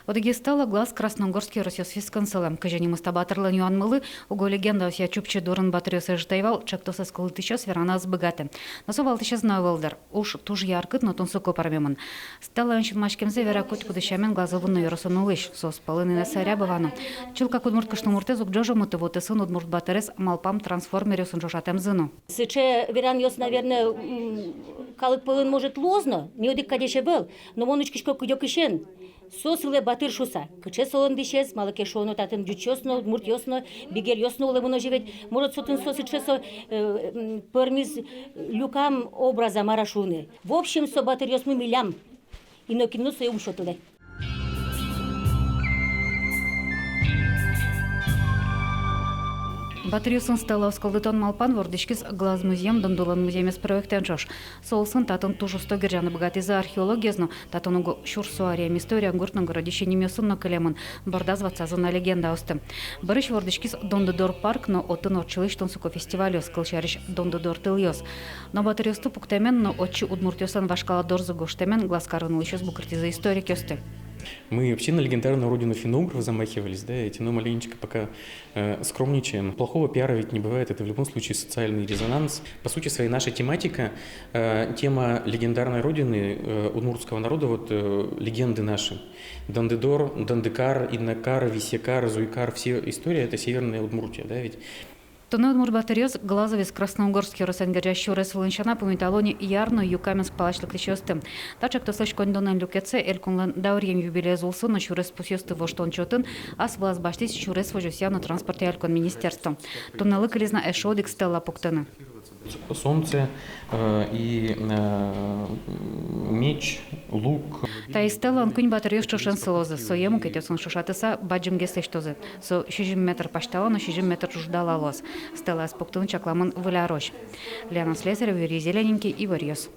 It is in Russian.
Одеге стала глаз Красногорский Российский селем. Кажени мастабатерлан юанмылы, уго легенда ося чупче дурын батырёсы ждайвал, чактоса сколы тычас верана сбыгаты. Насовал тычас навылдыр. Уж туж яркыт, но тун суко пармемын. Стала анчын машкемзе вера куть кудышамен глазовын юросын улыш. Сос полыны на саря бывану. Чилка кудмурт кыштумурте зук джожо мотивоты сын удмурт батырес малпам трансформерёсын жошатем зыну. Сыче веран ёс, наверное, калык полын может лозно, не одик кадеше был, но вон учкишко кудёк ишен. Сосыле батыр шуса. Кыче солон дишес, малыке шону татын дючосно, мурт ёсно, бигер ёсно уле муно живет. Может сотын сосы чесо пырмиз люкам образа марашуны. В общем, со батыр ёсму милям. И но кино со умшотуле. Батырюсын стала скалдытон малпан вордышкис глаз музеем дондулан музеем с проектен жош. Солсын татын тужу стогержаны богатый за археологизну, татын угу шурсуариям история гуртның городище немесун на калемын, бордазваться за на легенда осты. Барыш вордышкис дондодор парк, но отын отчылыштон суко фестивалю скалчариш дондодор тыльёс. Но батырюсту пуктемен, но отчи удмуртёсан вашкала дорзу гоштемен глаз карынул еще с букрти за историк ёсты. Мы вообще на легендарную родину финно-угров замахивались, да, эти, но маленечко пока скромничаем. Плохого пиара ведь не бывает, это в любом случае социальный резонанс. По сути своей наша тематика, тема легендарной родины удмуртского народа, вот легенды наши. Дандыдор, Дандыкар, Иднакар, Висекар, Зуйкар, все истории это Северная Удмуртия, да, ведь. Тоны удмурт батырёс глазовец Красногорский росенгерящий ресвылынчана по металлоне ярну юкаменск палачлык лечёсты. Тачак то слышь кондонен люкеце элькунлан даурьем юбилей зулсы на чурес пусёсты воштон чотын, ас влас баштис чурес вожусья на транспорте элькон министерство. Тоннелы кризна эшодик стелла пуктаны. Солнце и меч, лук. Та и стелла он кунь батырёс чошен селозы, со ему кетёсын шушатыса баджим геслештозы. Со 60 метр паштала, но 60 метр ждала лос. Стелла спуктын чакламын выля рощ. Лена Слесарев, Юрий Зелененький и Варьёс.